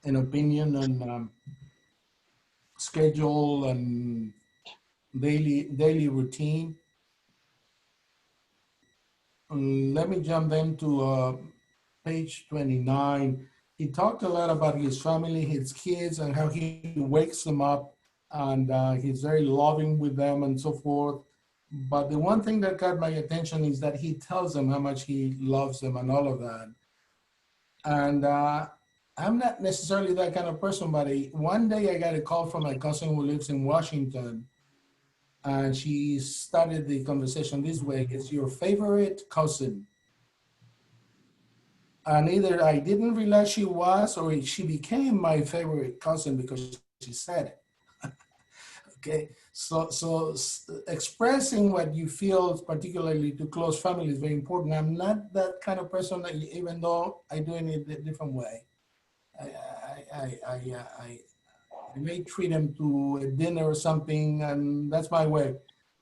an opinion on schedule and daily routine? Let me jump then to page 29. He talked a lot about his family, his kids, and how he wakes them up, and he's very loving with them and so forth. But the one thing that got my attention is that he tells them how much he loves them and all of that. And I'm not necessarily that kind of person, but one day I got a call from my cousin who lives in Washington, and she started the conversation this way: "It's your favorite cousin." And either I didn't realize she was, or she became my favorite cousin because she said it. Okay, so expressing what you feel, particularly to close family, is very important. I'm not that kind of person that, even though I do it in a different way. I may treat them to a dinner or something, and that's my way.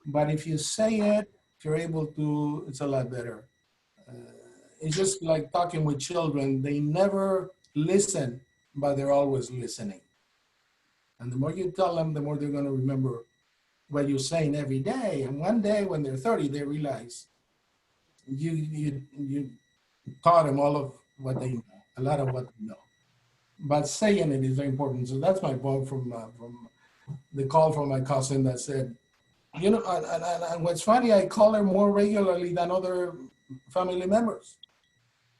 But if you say it, if you're able to, it's a lot better. It's just like talking with children. They never listen, but they're always listening. And the more you tell them, the more they're going to remember what you're saying every day. And one day when they're 30, they realize you taught them all of what they know, a lot of what they know. But saying it is very important. So that's my point from the call from my cousin that said, you know, and what's funny, I call her more regularly than other family members.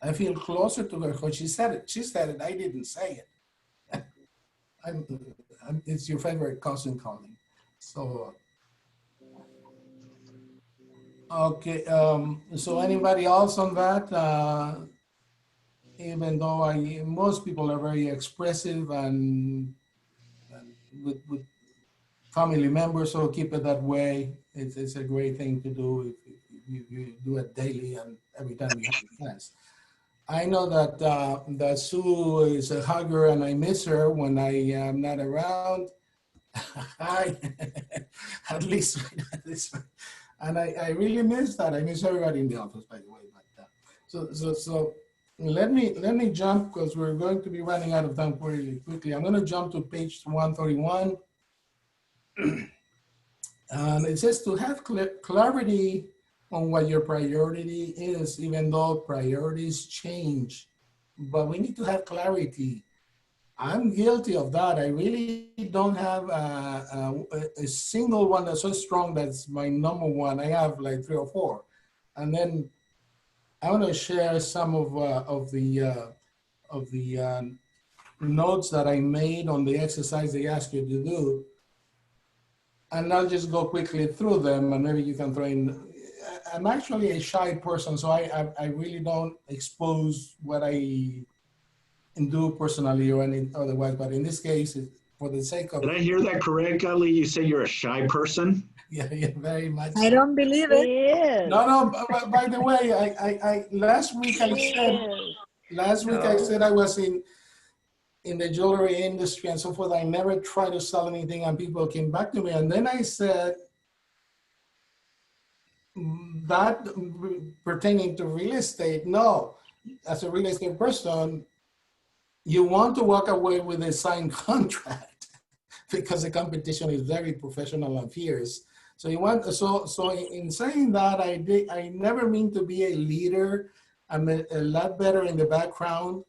I feel closer to her because she said it. She said it. I didn't say it. It's your favorite cousin calling. So, okay. So anybody else on that? Even though most people are very expressive and with family members, so keep it that way. It's a great thing to do if you do it daily and every time you have a chance. I know that that Sue is a hugger and I miss her when I am not around. I at least, and I really miss that. I miss everybody in the office, by the way. But so let me jump because we're going to be running out of time pretty quickly. I'm going to jump to page 131. And it says to have clarity on what your priority is, even though priorities change, but we need to have clarity. I'm guilty of that. I really don't have a single one that's so strong that's my number one. I have like 3 or 4. And then I want to share some of the notes that I made on the exercise they ask you to do. And I'll just go quickly through them and maybe you can throw in. I'm actually a shy person, so I really don't expose what I do personally or any otherwise, but in this case, for the sake of— Did I hear that correctly? You say you're a shy person? Yeah, very much. I don't believe it. He is. No, by the way, I last week I said I was in the jewelry industry and so forth. I never tried to sell anything and people came back to me. And then I said that pertaining to real estate, no, as a real estate person, you want to walk away with a signed contract because the competition is very professional and fierce. So you want, so in saying that, I never mean to be a leader. I'm a lot better in the background.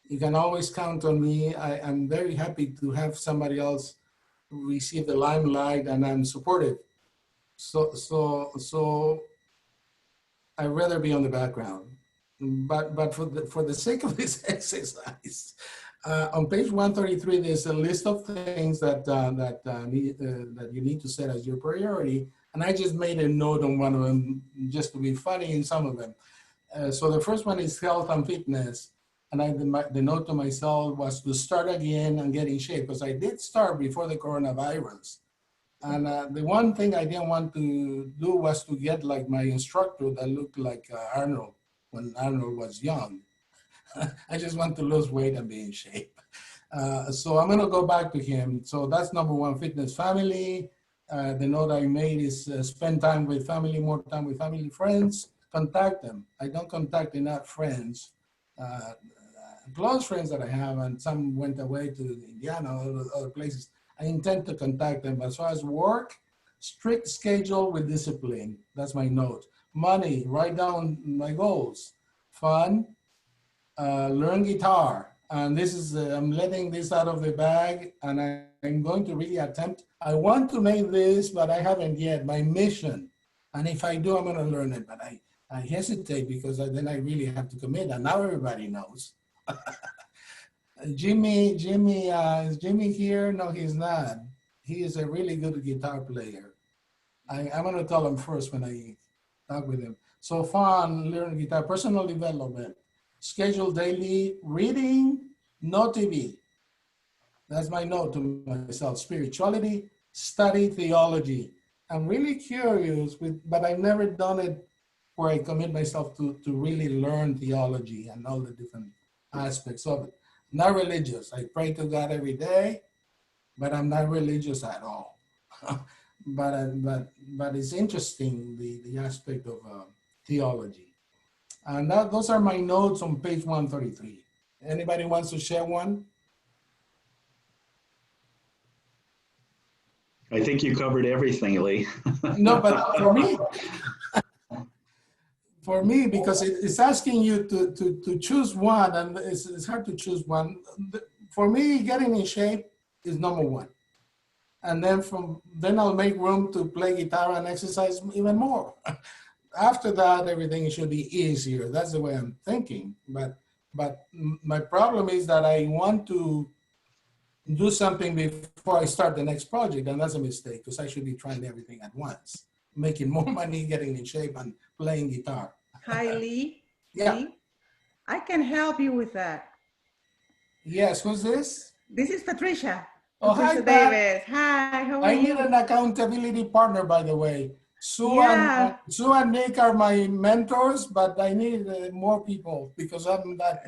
You can always count on me. I'm very happy to have somebody else receive the limelight, and I'm supportive. So I'd rather be on the background. But for the sake of this exercise, on page 133, there's a list of things that you need to set as your priority. And I just made a note on one of them just to be funny in some of them. So the first one is health and fitness. And the note to myself was to start again and get in shape, because I did start before the coronavirus. And the one thing I didn't want to do was to get like my instructor that looked like Arnold when Arnold was young. I just want to lose weight and be in shape. So I'm gonna go back to him. So that's number one, fitness, family. The note I made is spend time with family, more time with family, friends, contact them. I don't contact enough friends. Close friends that I have, and some went away to Indiana or other places. I intend to contact them. As far as work, strict schedule with discipline. That's my note. Money, write down my goals. Fun, learn guitar. And this is, I'm letting this out of the bag, and I'm going to really attempt. I want to make this, but I haven't yet, my mission. And if I do, I'm gonna learn it, but I hesitate because then I really have to commit, and now everybody knows. Jimmy, is Jimmy here? No, he's not. He is a really good guitar player. I'm gonna tell him first when I talk with him. So fun, learn guitar, personal development, schedule daily reading, no TV. That's my note to myself. Spirituality, study theology. I'm really curious, but I've never done it where I commit myself to really learn theology and all the different aspects of it. Not religious. I pray to God every day, but I'm not religious at all. but it's interesting, the aspect of theology. And those are my notes on page 133. Anybody wants to share one? I think you covered everything, Lee. No, but for me, because it's asking you to choose one, and it's hard to choose one. For me, getting in shape is number one. And then I'll make room to play guitar and exercise even more. After that, everything should be easier. That's the way I'm thinking. But my problem is that I want to do something before I start the next project, and that's a mistake, because I should be trying everything at once, making more money, getting in shape, and playing guitar. Hi, Lee. Yeah. Lee, I can help you with that. Yes, who's this? This is Patricia. Oh, hi, Patricia Pat. Davis. Hi, how are I need you? an accountability partner, by the way. Yeah. Sue and Nick are my mentors, but I need more people because I'm that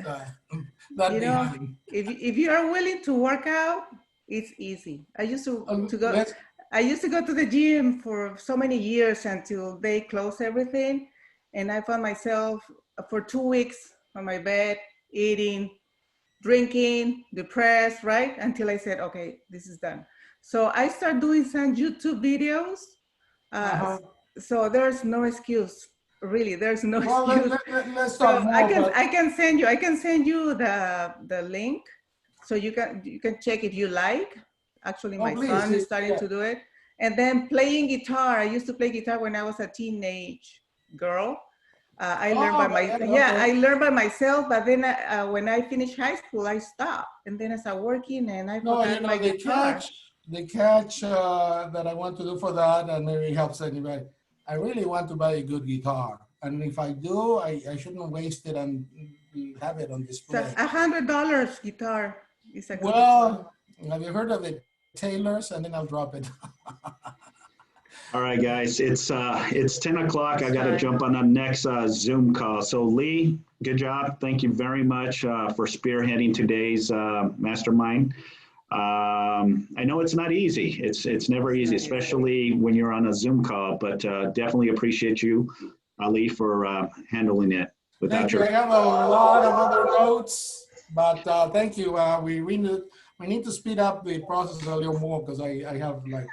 You know, behind. if you are willing to work out, it's easy. I used to go. Let's I used to go to the gym for so many years until they closed everything, and I found myself for 2 weeks on my bed eating, drinking, depressed, right? Until I said, okay, this is done. So I started doing some YouTube videos. uh-huh. So there's no excuse, really. There's no Well, excuse. let's So talk more. I can send you the link, so you can check if you like. Actually, Oh, my please. son is starting Yeah. to do it. And then playing guitar. I used to play guitar when I was a teenage girl. I learned by I learned by myself. But then when I finished high school, I stopped, and then I started working, and I No, forgot my guitar. the catch that I want to do for that, and maybe it helps anybody. I really want to buy a good guitar, and if I do, I shouldn't waste it and have it on display. So $100 guitar is a good guitar. Well, have you heard of the Taylors? And then I'll drop it. All right, guys, it's 10 o'clock. I got to jump on the next Zoom call. So Lee, good job. Thank you very much for spearheading today's mastermind. I know it's not easy. It's never easy, especially when you're on a Zoom call, but definitely appreciate you, Ali, for handling it. Thank you. I have a lot of other notes, but thank you. We need to speed up the process a little more because I have like.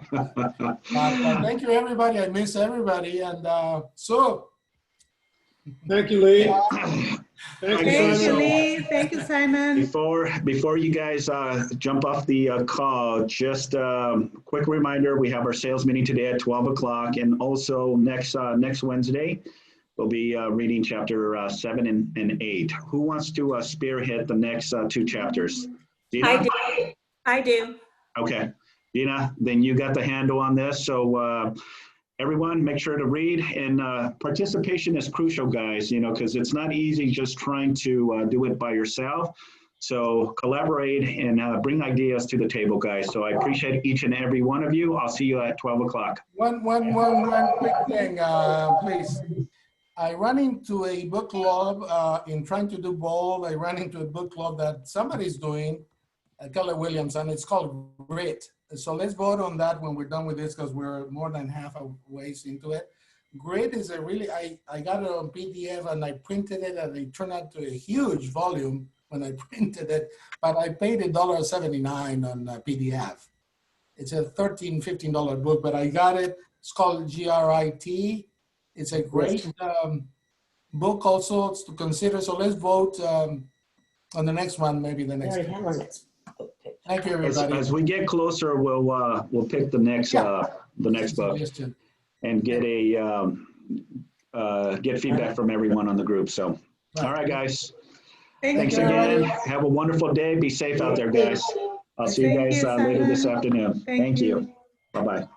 But thank you, everybody. I miss everybody, and so. Thank you, Lee. Thank you, Lee. Thank you, Simon. Before you guys jump off the call, just quick reminder: we have our sales meeting today at 12 o'clock, and also next Wednesday, we'll be reading chapter 7 and 8. Who wants to spearhead the next 2 chapters? Dina? I do. Okay, Dina, then you got the handle on this. So everyone, make sure to read, and participation is crucial, guys. You know, because it's not easy just trying to do it by yourself. So collaborate and bring ideas to the table, guys. So I appreciate each and every one of you. I'll see you at 12 o'clock. One quick thing, please. I run into a book club in trying to do bold. I ran into a book club that somebody's doing, Keller Williams, and it's called Grit. So let's vote on that when we're done with this because we're more than half a ways into it. Grit is a really, I got it on PDF and I printed it and it turned out to a huge volume when I printed it, but I paid $1.79 on PDF. It's a $13, $15 book, but I got it. It's called GRIT. It's a great book also to consider. So let's vote on the next one, maybe the next one. Thank you, everybody. As we get closer, we'll pick the next book and get get feedback from everyone on the group. So, all right, guys. Thanks again. Have a wonderful day. Be safe out there, guys. I'll see you guys later this afternoon. Thank you. Bye-bye.